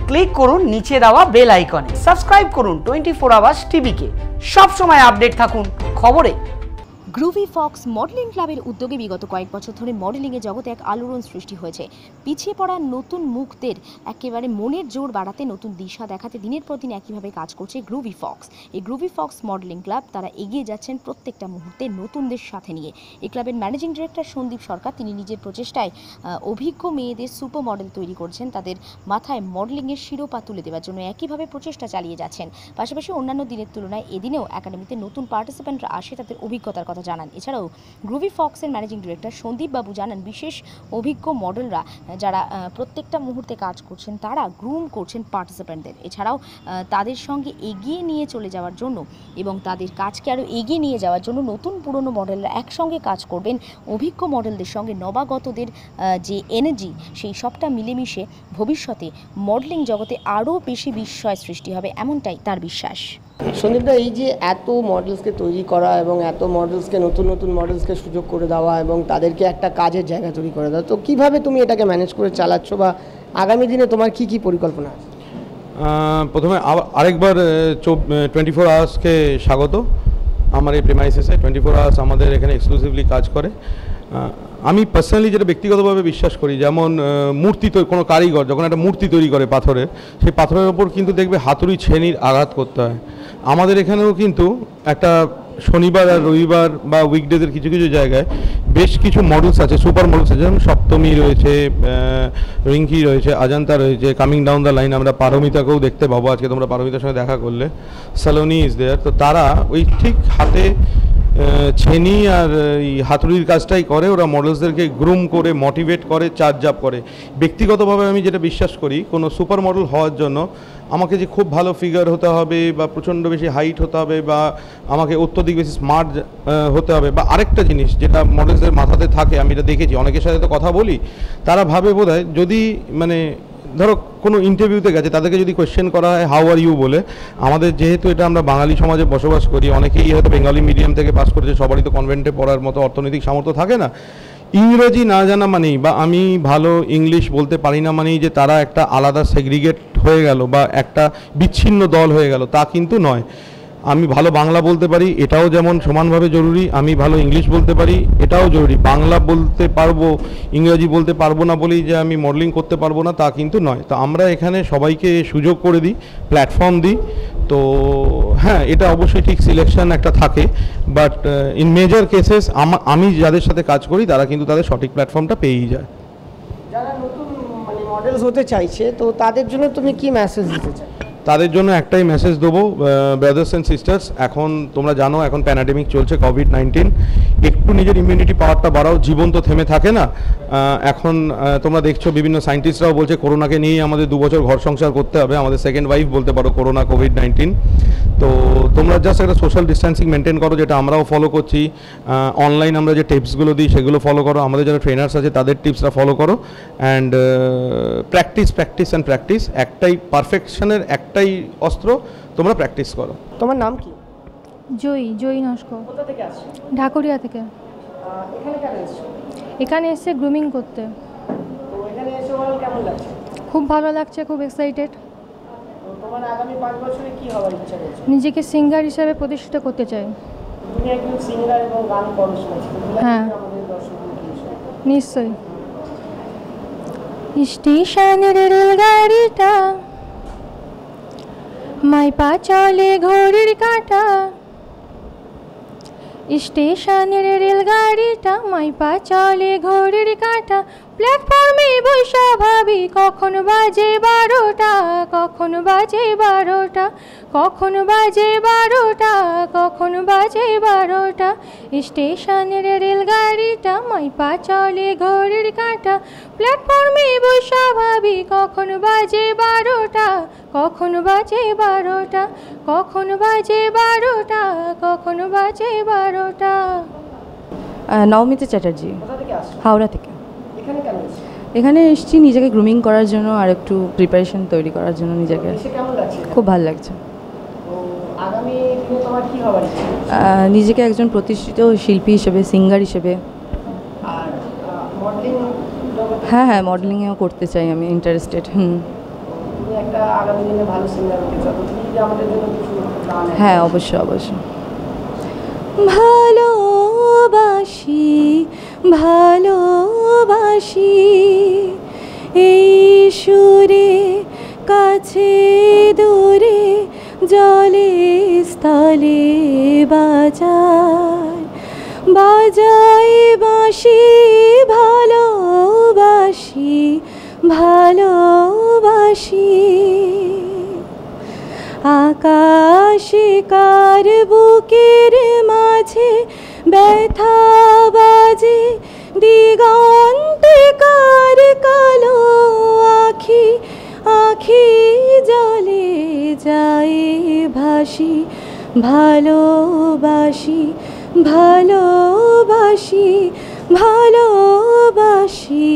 Click করুন নিচে দেওয়া বেল আইকনে। সাবস্ক্রাইব করুন 24 আওয়ার্স টিভিকে। সব সময় আপডেট থাকুন খবরে। গ্রুভি ফক্স মডেলিং ক্লাবের উদ্যোগে বিগত কয়েক বছর ধরে মডেলিংয়ের জগতে এক আলোড়ন সৃষ্টি হয়েছে। পিছিয়ে পড়া নতুন মুখদের একেবারে মনের জোর বাড়াতে, নতুন দিশা দেখাতে দিনের পর দিন একইভাবে কাজ করছে গ্রুভি ফক্স। এই গ্রুভি ফক্স মডেলিং ক্লাব তারা এগিয়ে যাচ্ছেন প্রত্যেকটা মুহূর্তে নতুনদের সাথে নিয়ে। এই ক্লাবের ম্যানেজিং ডিরেক্টর সন্দীপ সরকার, তিনি নিজের প্রচেষ্টায় অভিজ্ঞ মেয়েদের সুপার মডেল তৈরি করছেন, তাদের মাথায় মডেলিংয়ের শিরোপা তুলে দেওয়ার জন্য একইভাবে প্রচেষ্টা চালিয়ে যাচ্ছেন। পাশাপাশি অন্যান্য দিনের তুলনায় এদিনেও একাডেমিতে নতুন পার্টিসিপেন্টরা আসে তাদের অভিজ্ঞতার কথা জানান। এছাড়াও গ্রুভি ফক্সের ম্যানেজিং ডিরেক্টর সন্দীপ বাবু জানান, বিশেষ অভিজ্ঞ মডেলরা যারা প্রত্যেকটা মুহূর্তে কাজ করছেন তারা গ্রুম করছেন পার্টিসিপেন্টদের। এছাড়াও তাদের সঙ্গে এগিয়ে নিয়ে চলে যাওয়ার জন্য এবং তাদের কাজকে আরও এগিয়ে নিয়ে যাওয়ার জন্য নতুন পুরনো মডেলরা একসঙ্গে কাজ করবেন। অভিজ্ঞ মডেলদের সঙ্গে নবাগতদের যে এনার্জি, সেই সবটা মিলেমিশে ভবিষ্যতে মডেলিং জগতে আরও বেশি বিস্ময় সৃষ্টি হবে, এমনটাই তার বিশ্বাস। সন্দীপদা, এই যে এত মডেলসকে তৈরি করা এবং এত মডেলসকে নতুন নতুন মডেলসকে সুযোগ করে দেওয়া এবং তাদেরকে একটা কাজের জায়গা তৈরি করে দেওয়া, তো কিভাবে তুমি এটাকে ম্যানেজ করে চালাচ্ছ বা আগামী দিনে তোমার কি কি পরিকল্পনা আছে? প্রথমে আরেকবার 24 আওয়ার্সকে স্বাগত আমার এই প্রেমাইসিসে। 24 আওয়ার্স আমাদের এখানে এক্সক্লুসিভলি কাজ করে। আমি পার্সোনালি যেটা ব্যক্তিগতভাবে বিশ্বাস করি, যেমন মূর্তি কোনো কারিগর যখন একটা মূর্তি তৈরি করে পাথরের, সেই পাথরের ওপর কিন্তু দেখবে হাতুড়ি ছেনির আঘাত করতে হয়। আমাদের এখানেও কিন্তু একটা শনিবার আর রবিবার বা উইকডেজের কিছু কিছু জায়গায় বেশ কিছু মডেলস আছে, সুপার মডেলস আছে, যেমন সপ্তমী রয়েছে, রিঙ্কি রয়েছে, অজন্তা রয়েছে, কামিং ডাউন দ্য লাইন আমরা পারমিতাকেও দেখতে পাবো। আজকে তোমরা পারমিতার সঙ্গে দেখা করলে, সালোনি ইজ দেয়ার। তো তারা ওই ঠিক হাতে ছেনি আর এই হাতুড়ির কাজটাই করে। ওরা মডেলসদেরকে গ্রুম করে, মোটিভেট করে, চার্জ আপ করে। ব্যক্তিগতভাবে আমি যেটা বিশ্বাস করি, কোনো সুপার মডেল হওয়ার জন্য আমাকে যে খুব ভালো ফিগার হতে হবে বা প্রচণ্ড বেশি হাইট হতে হবে বা আমাকে অত্যধিক বেশি স্মার্ট হতে হবে, বা আরেকটা জিনিস যেটা মডেলসদের মাথাতে থাকে, আমি এটা দেখেছি, অনেকের সাথে তো কথা বলি, তারা ভাবে বোধহয় যদি মানে ধরো কোনো ইন্টারভিউতে গেছে, তাদেরকে যদি কোয়েশ্চেন করা হয় হাউ আর ইউ বলে, আমাদের যেহেতু এটা আমরা বাঙালি সমাজে বসবাস করি, অনেকেই হয়তো বেঙ্গলি মিডিয়াম থেকে পাস করেছে, সবারই তো কনভেন্টে পড়ার মতো অর্থনৈতিক সামর্থ্য থাকে না। ইংরেজি না জানা মানেই বা আমি ভালো ইংলিশ বলতে পারি না মানেই যে তারা একটা আলাদা সেগ্রিগেট হয়ে গেল বা একটা বিচ্ছিন্ন দল হয়ে গেল, তা কিন্তু নয়। আমি ভালো বাংলা বলতে পারি, এটাও যেমন সমানভাবে জরুরি। আমি ভালো ইংলিশ বলতে পারি, এটাও জরুরি। বাংলা বলতে পারবো, ইংরেজি বলতে পারবো না বলেই যে আমি মডেলিং করতে পারবো না, তা কিন্তু নয়। তো আমরা এখানে সবাইকে সুযোগ করে দিই, প্ল্যাটফর্ম দিই। তো হ্যাঁ, এটা অবশ্যই ঠিক সিলেকশন একটা থাকে, বাট ইন মেজর কেসেস আমি যাদের সাথে কাজ করি তারা কিন্তু তাদের সঠিক প্ল্যাটফর্মটা পেয়েই যায়। যারা নতুন মানে মডেলস হতে চাইছে, তো তাদের জন্য তুমি কি মেসেজ দিতে চাও? তাদের জন্য একটাই মেসেজ দেবো, ব্রাদার্স অ্যান্ড সিস্টার্স, এখন তোমরা জানো এখন প্যান্ডেমিক চলছে, কোভিড-19, একটু নিজের ইমিউনিটি পাওয়ারটা বাড়াও। জীবন তো থেমে থাকে না। এখন তোমরা দেখছো বিভিন্ন সায়েন্টিস্টরাও বলছে করোনাকে নিয়েই আমাদের 2 বছর ঘর সংসার করতে হবে, আমাদের সেকেন্ড ওয়াইফ বলতে পারো করোনা, কোভিড-19। তো তোমরা জাস্ট একটা সোশ্যাল ডিস্ট্যান্সিং মেনটেন করো, যেটা আমরাও ফলো করছি। অনলাইন আমরা যে টিপসগুলো দিই সেগুলো ফলো করো, আমাদের যারা ট্রেনার্স আছে তাদের টিপসটা ফলো করো, and practice practice and practice. একটাই পারফেকশনের একটাই অস্ত্র, তোমরা প্র্যাকটিস করো। তোমার নাম কি? জয়ী নস্কর। কোথা থেকে আসছো? ঢাকুরিয়া থেকে। এখানে কেন এসছো? এখানে এসে গ্রুমিং করতে। তো এখানে এসে ওভারঅল কেমন লাগছে? খুব ভালো লাগছে, খুব এক্সাইটেড। তোমার আগামী 5 বছরে কি হওয়ার ইচ্ছা রয়েছে? নিজেকে সিঙ্গার হিসেবে প্রতিষ্ঠিত করতে চাই। তুমি একজন সিঙ্গার এবং গান করো শুনেছি। হ্যাঁ, আমাদের দর্শকদের নিশ্চয়ই। স্টেশনের রেলগাড়িটা মাই পা চলে ঘড়ির কাঁটা, স্টেশনের রেলগাড়িটা মাই পা চলে ঘড়ির কাঁটা, প্ল্যাটফর্মে বসে ভাবি কখন বাজে 12টা, কখন বাজে 12টা, কখন বাজে 12টা, কখন বাজে 12টা। স্টেশনের রেলগাড়িটা মাই পা চলে ঘড়ির কাঁটা, প্ল্যাটফর্মে বসে ভাবি কখন বাজে 12টা, কখন বাজে 12টা, কখন বাজে 12টা, কখন বাজে 12টা। নবমিতা চ্যাটার্জি, হাওড়া থেকে। এখানে এসেছি নিজেকে গ্রুমিং করার জন্য আর একটু প্রিপারেশন তৈরি করার জন্য নিজেকে। খুব ভালো লাগছে। নিজেকে একজন প্রতিষ্ঠিত শিল্পী হিসেবে, সিঙ্গার হিসেবে। হ্যাঁ, মডেলিংয়েও করতে চাই, আমি ইন্টারেস্টেড। একটা আগামী দিনে ভালো সিঙ্গার হতে চাও, তো তুমি যদি আমাদের জন্য কিছু গান হ্যাঁ অবশ্যই অবশ্যই। ভালোবাসি ভালোবাসি এই সুরে কাছে দূরে জলে স্থলে বাজায় বাজাই বাঁশি ভালোবাসি ভালোবাসি আকাশে কার বুকের মাঝে ব্যথা বাজে দিগন্তে কার কালো আখি আখি জলে যায় ভাসি ভালোবাসি ভালোবাসি ভালোবাসি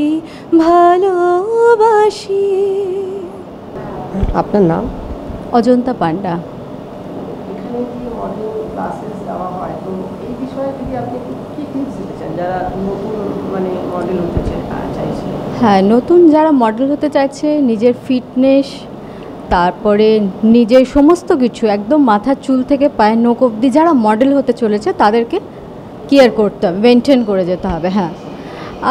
ভালোবাসি। আপনার নাম? অজন্তা পান্ডা। এখানে কি মডেল ক্লাসেস দেওয়া হয়, তো এই বিষয়ে যদি আপনি কি টিপস দিতে চান যারা নতুন মানে মডেল হতে চাইছে? হ্যাঁ, নতুন যারা মডেল হতে চাইছে নিজের ফিটনেস, তারপরে নিজের সমস্ত কিছু একদম মাথার চুল থেকে পায়ের নখ অবধি যারা মডেল হতে চলেছে তাদেরকে কেয়ার করতে হবে, মেনটেন করে যেতে হবে। হ্যাঁ,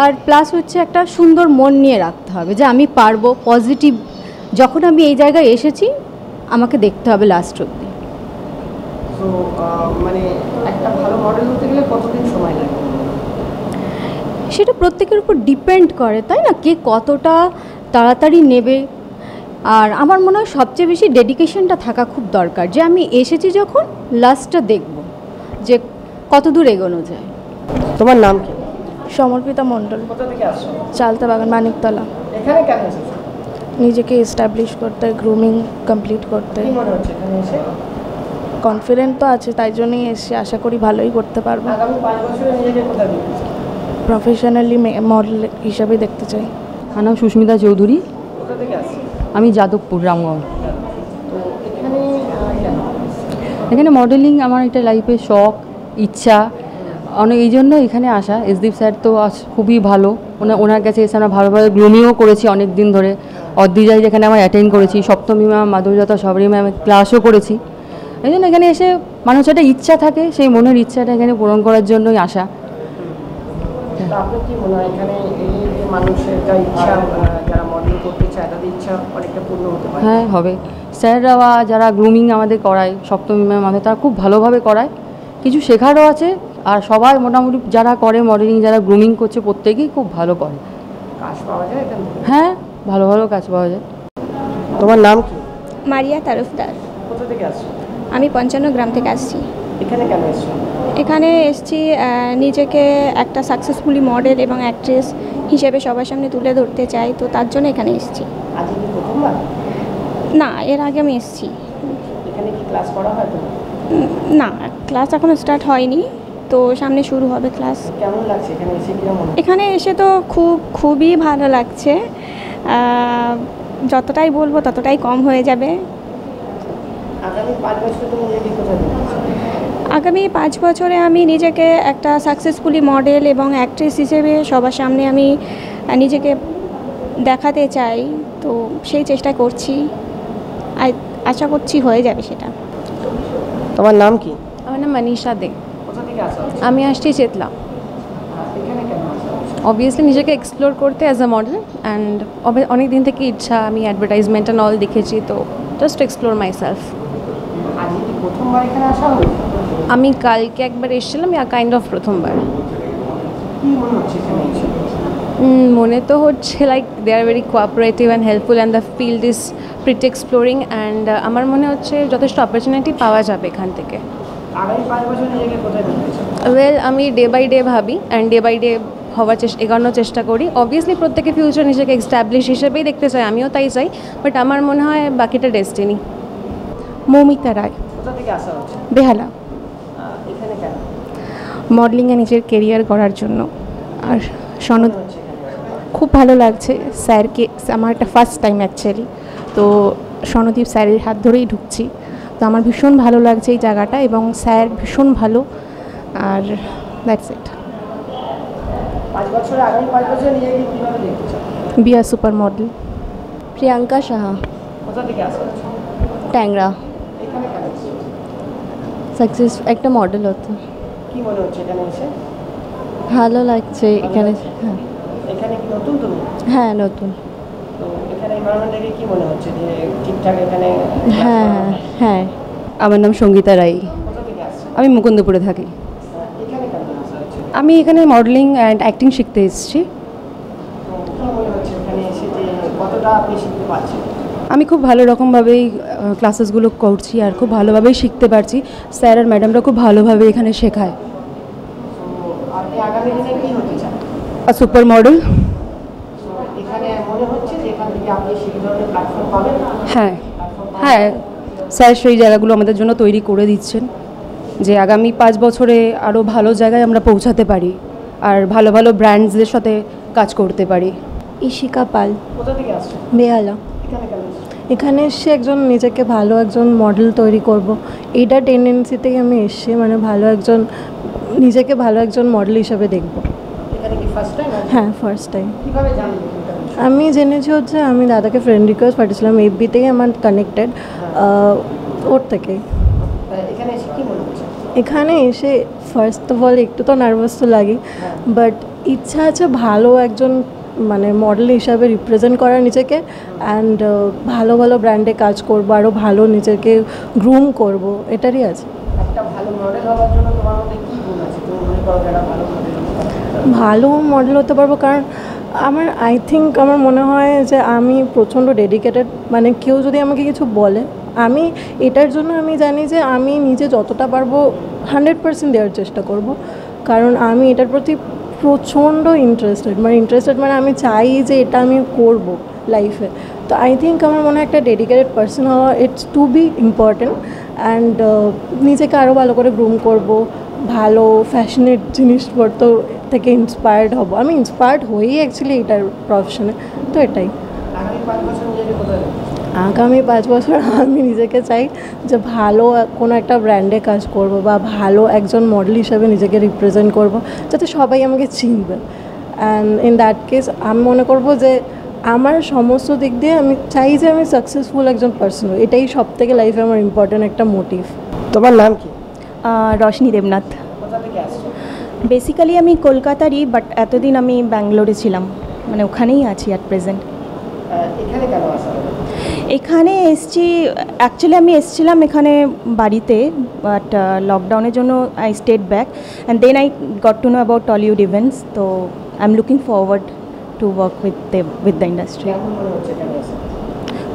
আর প্লাস হচ্ছে একটা সুন্দর মন নিয়ে রাখতে হবে যে আমি পারবো, পজিটিভ। যখন আমি এই জায়গায় এসেছি আমাকে দেখতে হবে লাস্ট অবধি। তো মানে একটা ভালো মডেল হতে গেলে কতদিন সময় লাগে? সেটা প্রত্যেকের উপর ডিপেন্ড করে, তাই না, কে কতটা তাড়াতাড়ি নেবে। আর আমার মনে হয় সবচেয়ে বেশি ডেডিকেশনটা থাকা খুব দরকার, যে আমি এসেছি যখন লাস্টটা দেখব যে কত দূর এগোনো যায়। তোমার নাম কি? সমর্পিতা মণ্ডল, কোথা থেকে আসছো? চালতা বাগান, মানিকতলা। এখানে কেন এসেছো? নিজেকে এস্টাবলিশ করতে, গ্রুমিং কমপ্লিট করতে। কি মনে হচ্ছে এখানে এসে? কনফিডেন্ট তো আছে, তাই জন্যই এসে, আশা করি ভালোই করতে পারবো। আগামী 5 বছরে নিজেকে কোথায় দেখতে চাও? প্রফেশনালি মডেল হিসাবে দেখতে চাই। আমার নাম সুস্মিতা চৌধুরী, কোথা থেকে আসছো? আমি যাদবপুর রামগঞ্জ। তো এখানে কেন? এখানে মডেলিং আমার একটা লাইফের শখ, ইচ্ছা, অনেক, এই জন্য এখানে আসা। এসদীপ স্যার তো খুবই ভালো, ওনার কাছে এসে আমরা ভালোভাবে গ্রুমিংও করেছি অনেক দিন ধরে। অদ্রিজাই যেখানে আমার অ্যাটেন্ড করেছি, সপ্তমী ম্যাম, মাধুর্যতা, সবরী ম্যাম ক্লাসও করেছি। এই জন্য এখানে এসে মানুষের একটা ইচ্ছা থাকে, সেই মনের ইচ্ছাটা এখানে পূরণ করার জন্যই আসা। তো আপনার কি মনে হয় এখানে এই যে মানুষের একটা ইচ্ছা, যারা মডেল করতে চায় তাদের ইচ্ছা অনেকটা পূর্ণ হতে পারে? হ্যাঁ, হবে। স্যাররা যারা গ্রুমিং আমাদের করায়, সপ্তমী ম্যাম আমাদের, তারা খুব ভালোভাবে করায়, কিছু শেখারও আছে। আর সবাই মোটামুটি যারা করে মডেলিং, যারা গ্রুমিং করছে, প্রত্যেকেই খুব ভালো করে। কাজ পাওয়া যায় এখান থেকে? হ্যাঁ, ভালো ভালো কাজ পাওয়া যায়। তোমার নাম কি? মারিয়া তারফদার। কোথা থেকে আসছো? আমি 55 গ্রাম থেকে আসছি। এখানে কেন এসছো? এখানে এসেছি নিজেকে একটা সাকসেসফুলি মডেল এবং অ্যাক্ট্রেস হিসেবে সবার সামনে তুলে ধরতে চাই, তো তার জন্য এখানে এসেছি। আজ কি প্রথমবার? না, এর আগে আমি এসেছি। এখানে কি ক্লাস করা হয়? না, ক্লাস এখনও স্টার্ট হয়নি, তো সামনে শুরু হবে ক্লাস। কেমন লাগছে এখানে এসে? কিরকম? এখানে এসে তো খুবই ভালো লাগছে। যতটাই বলবো ততটাই কম হয়ে যাবে। আগামী 5 বছরে তুমি নিজেকে কোথায় দেখতে চাও? আগামী 5 বছরে আমি নিজেকে একটা সাকসেসফুলি মডেল এবং অ্যাক্ট্রেস হিসেবে সবার সামনে আমি নিজেকে দেখাতে চাই, তো সেই চেষ্টা করছি, আশা করছি হয়ে যাবে সেটা। তোমার নাম কি? আমার নাম মনীষা দে, কোথা থেকে আসছো? আমি আসছি চেতলা। এখানে কেন আসছো? অবভিয়াসলি নিজেকে এক্সপ্লোর করতে অ্যাজ আ মডেল, অ্যান্ড অনেক দিন থেকে ইচ্ছা, আমি অ্যাডভার্টাইজমেন্ট অ্যান্ড অল দেখেছি, তো জাস্ট এক্সপ্লোর মাই সেলফ। আজ কি প্রথমবার এখানে আসা হলো? আমি কালকে একবার এসেছিলাম, কাইন্ড অফ প্রথমবার। কি মনে হচ্ছে এখানে এসে? মনে তো হচ্ছে like they are very cooperative and helpful, and the field is pretty exploring, and আমার মনে হচ্ছে যথেষ্ট অপরচুনিটি পাওয়া যাবে এখান থেকে। আগামী 5 বছর নিজেকে কোথায় দেখতে চাও? ওয়েল, আমি ডে বাই ডে ভাবি, অ্যান্ড ডে বাই ডে এগোনোর চেষ্টা করি। অবভিয়াসলি প্রত্যেকে ফিউচার নিজেকে এস্টাবলিশ হিসেবেই দেখতে চাই, আমিও তাই চাই, বাট আমার মনে হয় বাকিটা ডেস্টিনি। মৌমিতা রায়, কোথা থেকে আসা হচ্ছে? বেহালা। এখানে কেন? মডেলিংয়ে নিজের কেরিয়ার করার জন্য। আর সনদ হচ্ছে এখানে? খুব ভালো লাগছে স্যারকে, আমার একটা ফার্স্ট টাইম অ্যাকচুয়ালি, তো সনদীপ স্যারের হাত ধরেই ঢুকছি, তো আমার ভীষণ ভালো লাগছে এই জায়গাটা, এবং স্যার ভীষণ ভালো, আর দ্যাটস ইট। 5 বছরে, আগামী 5 বছরে নিজেকে কীভাবে দেখতে চাও? Be a super model. Priyanka Saha. কোথা থেকে আসা হচ্ছে? ট্যাংরা এখানে কেন এসেছো? সাকসেস একটা মডেল হতো, কি মনে হচ্ছে এখানে এসে? ভালো লাগছে এখানে। হ্যাঁ এখানে কি নতুন তুমি? হ্যাঁ নতুন। তো এখানে এনভায়রনমেন্ট দেখে কি মনে হচ্ছে যে ঠিকঠাক এখানে? হ্যাঁ হ্যাঁ। আমার নাম সঙ্গীতা রাই, কোথা থেকে আসছে? আমি মুকুন্দপুরে থাকি। এখানে কেন আসা হচ্ছে? আমি এখানে মডেলিং অ্যান্ড অ্যাক্টিং শিখতে এসেছি। তো কি মনে হচ্ছে এখানে এসে যে কতটা আপনি শিখতে পারছেন? আমি খুব ভালো রকমভাবেই ক্লাসেসগুলো করছি আর খুব ভালোভাবেই শিখতে পারছি। স্যার আর ম্যাডামরা খুব ভালোভাবে এখানে শেখায়। তো আপনি আগামী দিনে কি হতে চান? আর সুপার মডেল। এখানে মনে হচ্ছে যে এখান থেকে আপনি সেই ধরনের প্ল্যাটফর্ম পাবেন? হ্যাঁ হ্যাঁ, স্যার সেই জায়গাগুলো আমাদের জন্য তৈরি করে দিচ্ছেন যে আগামী 5 বছরে আরও ভালো জায়গায় আমরা পৌঁছাতে পারি আর ভালো ভালো ব্র্যান্ডসদের সাথে কাজ করতে পারি। ইশিকা পাল, কোথা থেকে আসছে? বেহালা। এখানে কেন এসেছো? এখানে এসে একজন নিজেকে ভালো একজন মডেল তৈরি করব, এইটা টেন্ডেন্সিতেই আমি এসেছি, মানে ভালো একজন নিজেকে ভালো একজন মডেল হিসাবে দেখব। এখানে কি ফার্স্ট টাইম? হ্যাঁ ফার্স্ট টাইম। কিভাবে জানলেন? আমি জেনেছি হচ্ছে আমি দাদাকে ফ্রেন্ড রিকোয়েস্ট পাঠিয়েছিলাম, এফবিতেই আমার কানেক্টেড, ওর থেকেই। এখানে এসে কি মনে হচ্ছে? এখানে এসে ফার্স্ট অফ অল একটু তো নার্ভাস তো লাগে, বাট ইচ্ছা আছে ভালো একজন মানে মডেল হিসাবে রিপ্রেজেন্ট করার নিজেকে, অ্যান্ড ভালো ভালো ব্র্যান্ডে কাজ করবো, আরও ভালো নিজেকে গ্রুম করব, এটারই আছে। একটা ভালো মডেল হওয়ার জন্য তোমার মধ্যে কি গুণ আছে তুমি মনে করো যারা ভালো মডেল? ভালো মডেল হতে পারবো কারণ আমার মনে হয় যে আমি প্রচণ্ড ডেডিকেটেড, মানে কেউ যদি আমাকে কিছু বলে আমি এটার জন্য আমি জানি যে আমি নিজে যতটা পারবো 100% দেওয়ার চেষ্টা করব, কারণ আমি এটার প্রতি প্রচণ্ড ইন্টারেস্টেড, মানে আমি চাই যে এটা আমি করব লাইফে। তো আই থিঙ্ক আমার মনে হয় একটা ডেডিকেটেড পার্সন হওয়া it's to be important, and নিজেকে আরও ভালো করে গ্রুম করব, ভালো ফ্যাশনেট জিনিসপত্র থেকে ইন্সপায়ার্ড হব। আমি ইন্সপায়ার্ড হই অ্যাকচুয়ালি এটার প্রফেশনে, তো এটাই। আগামী 5 বছর আমি নিজেকে চাই যে ভালো কোনো একটা ব্র্যান্ডে কাজ করব বা ভালো একজন মডেল হিসাবে নিজেকে রিপ্রেজেন্ট করব, যাতে সবাই আমাকে চিনবে। অ্যান্ড ইন দ্যাট কেস আমি মনে করব যে আমার সমস্ত দিক দিয়ে আমি চাই যে আমি সাকসেসফুল একজন পার্সন হই, এটাই সবথেকে লাইফে আমার ইম্পর্ট্যান্ট একটা মোটিভ। তোমার নাম কি? রশনি দেবনাথ। কোথা থেকে আসছো? বেসিক্যালি আমি কলকাতারই, বাট এতদিন আমি ব্যাঙ্গালোরে ছিলাম, মানে ওখানেই আছি অ্যাট প্রেজেন্ট। এখানে কেন আসা হলো? এখানে এসছি, অ্যাকচুয়ালি আমি এসছিলাম এখানে বাড়িতে, বাট লকডাউনের জন্য I stayed back, and then I got to know about Tollywood events, তো I am looking forward to work with the industry.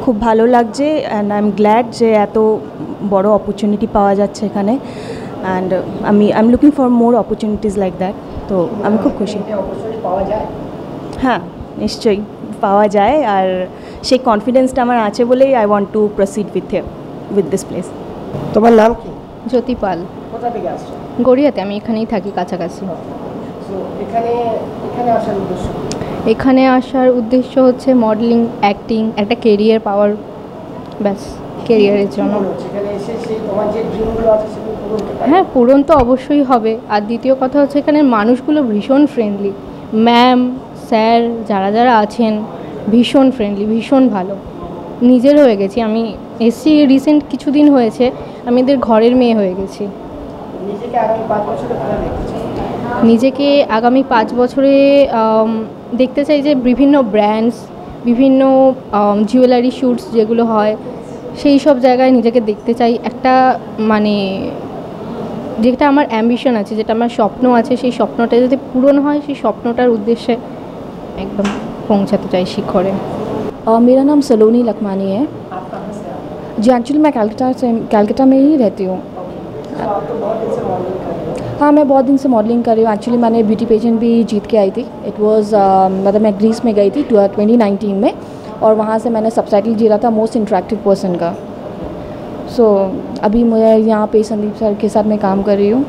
খুব ভালো লাগছে, অ্যান্ড আই এম গ্ল্যাড যে এত বড় অপরচুনিটি পাওয়া যাচ্ছে এখানে, and I am looking for more opportunities like that, তো আমি খুব খুশি। পাওয়া যায়? হ্যাঁ নিশ্চয়ই পাওয়া যায়, আর সেই কনফিডেন্সটা আমার আছে বলেই I want to proceed with this place. তোমার নাম কি? জ্যোতি পাল, কোথা থেকে আসছো? গড়িয়াতে, আমি এখানেই থাকি কাছাকাছি। এখানে আসার উদ্দেশ্য? এখানে আসার উদ্দেশ্য হচ্ছে মডেলিং, অ্যাক্টিং, একটা কেরিয়ার পাওয়ার, ব্যাস কেরিয়ারের জন্য। হ্যাঁ পূরণ তো অবশ্যই হবে, আর দ্বিতীয় কথা হচ্ছে এখানে মানুষগুলো ভীষণ ফ্রেন্ডলি, ম্যাম স্যার যারা যারা আছেন ভীষণ ফ্রেন্ডলি, ভীষণ ভালো। নিজের হয়ে গেছি, আমি এসছি রিসেন্ট কিছুদিন হয়েছে, আমি এদের ঘরের মেয়ে হয়ে গেছি। নিজেকে আগামী 5 বছরে দেখতে চাই যে বিভিন্ন ব্র্যান্ডস, বিভিন্ন জুয়েলারি শ্যুটস যেগুলো হয় সেই সব জায়গায় নিজেকে দেখতে চাই। একটা মানে যেটা আমার অ্যাম্বিশন আছে, যেটা আমার স্বপ্ন আছে, সেই স্বপ্নটা যদি পূরণ হয়, সেই স্বপ্নটার উদ্দেশ্যে एकदम पहुंचाते चाहे शिखरे। मेरा नाम सलोनी लखमानी है जी। एक्चुअली मैं कलकत्ता में ही रहती हूँ। हाँ मैं बहुत दिन से मॉडलिंग कर रही हूँ। एक्चुअली मैंने ब्यूटी पेजेंट भी जीत के आई थी। इट वाज मतलब मैं ग्रीस में गई थी 2019 में, और वहाँ से मैंने सबटाइटल जीता था मोस्ट इंटरेक्टिव पर्सन का। सो अभी मुझे यहाँ पे संदीप सर के साथ मैं काम कर रही हूँ।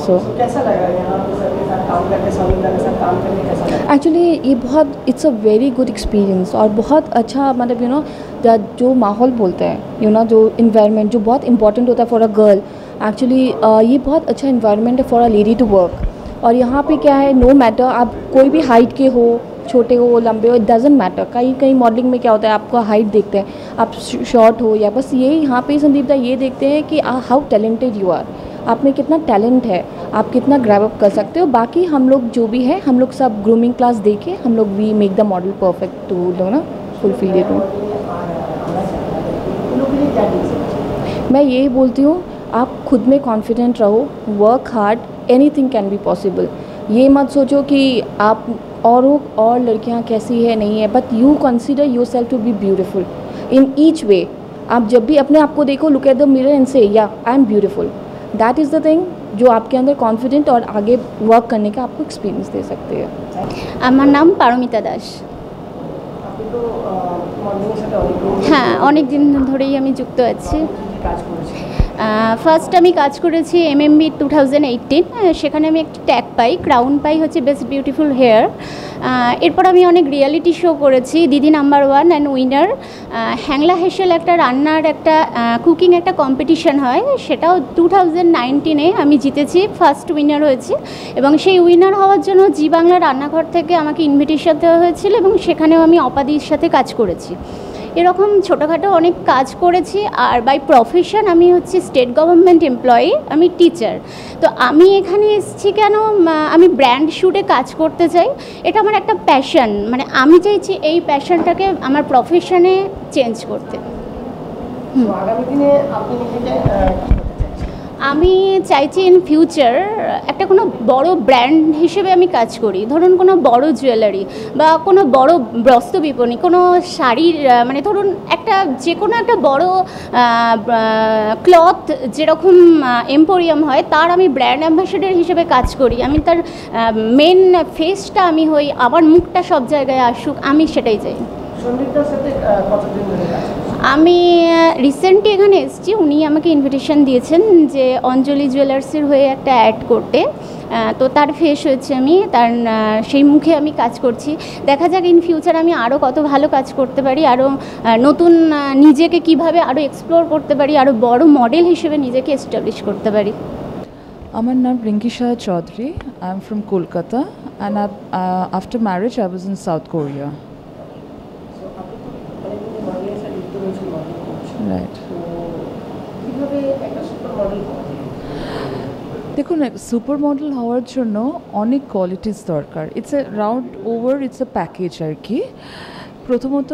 सो कैसा लगा यहाँ पे सर के साथ काम करके, संदीप सर के साथ काम करके कैसा लगा? एक्चुअली ये बहुत it's a very good experience, और बहुत अच्छा मतलब यू नो जो माहौल बोलते हैं यू नो जो इन्वायरमेंट जो बहुत इंपॉर्टेंट होता है फॉर अ गर्ल। एक्चुअली ये बहुत अच्छा इन्वायरमेंट है for a lady to work. और यहाँ पे क्या है, नो मैटर आप कोई भी हाइट के हो, छोटे हो लंबे हो, इट डजेंट मैटर। कहीं कहीं मॉडलिंग में क्या होता है, आपका हाइट देखते हैं, आप शॉर्ट हो या बस ये यहाँ पे संदीप दा ये देखते हैं कि हाउ टैलेंटेड यू आर, आप में कितना टैलेंट है, आप कितना ग्रैब अप कर सकते हो। बाकी हम लोग जो भी है, हम लोग सब ग्रूमिंग क्लास दे के हम लोग we make the model perfect to ना फुलफिल इट। मैं यही बोलती हूँ, आप खुद में कॉन्फिडेंट रहो, work hard, anything can be possible. ये मत सोचो कि आप और लड़कियाँ कैसी है नहीं है, but you consider yourself to be beautiful in each way. आप जब भी अपने आप को देखो, look at the mirror and say yeah I am beautiful, that is the thing जो आपके अंदर कॉन्फिडेंट और आगे वर्क करने का आपको एक्सपीरियंस दे सकते हैं। আমার নাম পারমিতা দাস। হ্যাঁ, অনেক দিন ধরেই আমি যুক্ত আছি। ফার্স্ট আমি কাজ করেছি MMB 2018, সেখানে আমি একটি ট্যাগ পাই, ক্রাউন পাই হচ্ছে বেস্ট বিউটিফুল হেয়ার। এরপর আমি অনেক রিয়ালিটি শো করেছি, দিদি নাম্বার 1 অ্যান্ড উইনার। হ্যাংলা হেসেল একটা রান্নার একটা কুকিং একটা কম্পিটিশন হয়, সেটাও 2019-এ আমি জিতেছি, ফার্স্ট উইনার হয়েছি। এবং সেই উইনার হওয়ার জন্য জি বাংলা রান্নাঘর থেকে আমাকে ইনভিটেশন দেওয়া হয়েছিল এবং সেখানেও আমি অপাদির সাথে কাজ করেছি। এরকম ছোটোখাটো অনেক কাজ করেছি। আর বাই প্রফেশন আমি হচ্ছে স্টেট গভর্নমেন্ট এমপ্লয়ি, আমি টিচার। তো আমি এখানে এসেছি কেন, আমি ব্র্যান্ড শ্যুটে কাজ করতে চাই, এটা আমার একটা প্যাশন, মানে আমি চাইছি এই প্যাশনটাকে আমার প্রফেশনে চেঞ্জ করতে। আগামী দিনে আপনি আমি চাইছি ইন ফিউচার একটা কোনো বড় ব্র্যান্ড হিসেবে আমি কাজ করি, ধরুন কোনো বড় জুয়েলারি বা কোনো বড় বস্ত্র বিপণী, কোনো শাড়ির মানে ধরুন একটা যে কোনো একটা বড় ক্লথ যেরকম এম্পোরিয়াম হয়, তার আমি ব্র্যান্ড অ্যাম্বাসেডর হিসেবে কাজ করি। আমি তার মেন ফেসটা আমি হই, আমার মুখটা সব জায়গায় আসুক, আমি সেটাই চাই। সন্দীপদার সাথে কতদিন ধরে কাজ করছেন? আমি রিসেন্টলি এখানে এসেছি, উনি আমাকে ইনভিটেশন দিয়েছেন যে অঞ্জলি জুয়েলার্সের হয়ে একটা অ্যাড করতে, তো তার ফেস হয়েছে আমি, তার সেই মুখে আমি কাজ করছি। দেখা যাক ইন ফিউচার আমি আরও কত ভালো কাজ করতে পারি, আরও নতুন নিজেকে কিভাবে আরও এক্সপ্লোর করতে পারি, আরও বড় মডেল হিসেবে নিজেকে এস্টাবলিশ করতে পারি। আমার নাম Rinki Shah Chowdhury, I am from Kolkata and after marriage I was in South Korea. Right, দেখুন সুপার মডেল হওয়ার জন্য অনেক কোয়ালিটিস দরকার। It's a round over, it's a package আর কি। প্রথমত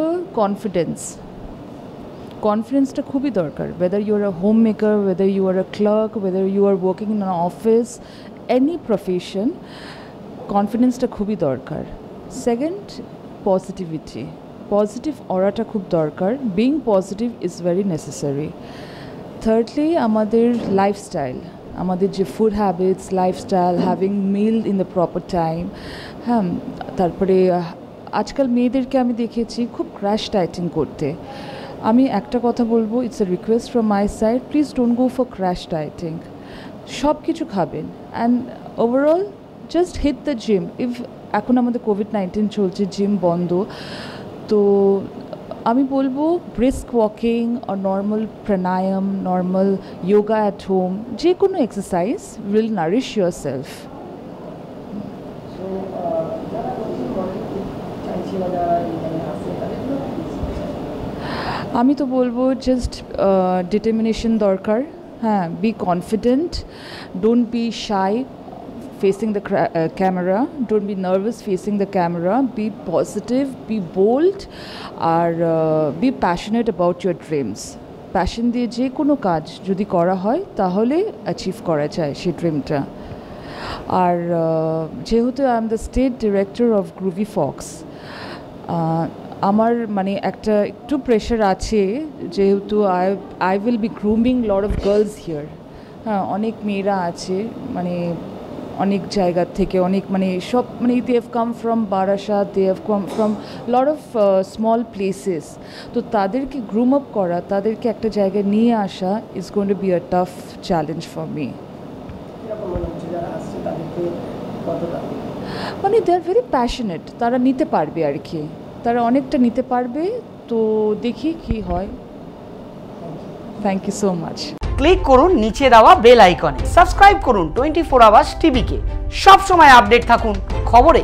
কনফিডেন্সটা খুবই দরকার, whether you are a homemaker, whether you are a clerk, whether you are working in an office, any profession, কনফিডেন্সটা খুবই দরকার। সেকেন্ড, পজিটিভিটি, পজিটিভ অরাটা খুব দরকার, being positive is very necessary. Thirdly আমাদের লাইফস্টাইল, আমাদের যে food habits, lifestyle, having meal in the proper time. হ্যাঁ, তারপরে আজকাল মেয়েদেরকে আমি দেখেছি খুব ক্র্যাশ ডায়েটিং করতে। আমি একটা কথা বলবো, it's a request from my side, please don't go for crash dieting. সব কিছু খাবেন and overall just hit the gym. If এখন আমাদের কোভিড-19 চলছে, জিম বন্ধ, তো আমি বলবো ব্রিস্ক ওয়াকিং আর normal pranayama, normal yoga at home, যে কোনো exercise will nourish your self. আমি তো বলবো জাস্ট ডিটারমিনেশন দরকার। হ্যাঁ, be confident, don't be shy facing the camera, don't be nervous facing the camera, be positive, be bold, আর be passionate about your dreams. Passion দিয়ে যে কোনো কাজ যদি করা হয় তাহলে অ্যাচিভ করা যায় সেই ড্রিমটা। আর যেহেতু I am the state director of Groovy Fox, আমার মানে একটা একটু প্রেশার আছে, যেহেতু I will be grooming lot of girls here. হ্যাঁ, অনেক মেয়েরা আছে, মানে অনেক জায়গা থেকে, অনেক মানে সব মানে they have come from Barasat, they have come from lot of small places. তো তাদেরকে গ্রুম আপ করা, তাদেরকে একটা জায়গায় নিয়ে আসা is going to be a tough challenge for me. মানে দে আর ভেরি প্যাশনেট, তারা নিতে পারবে আর কি, তারা অনেকটা নিতে পারবে, তো দেখি কি হয়। Thank you so much. Click করুন নিচে দেওয়া বেল আইকনে, সাবস্ক্রাইব করুন 24 আওয়ার্স টিভিকে। সব সময় আপডেট থাকুন খবরে।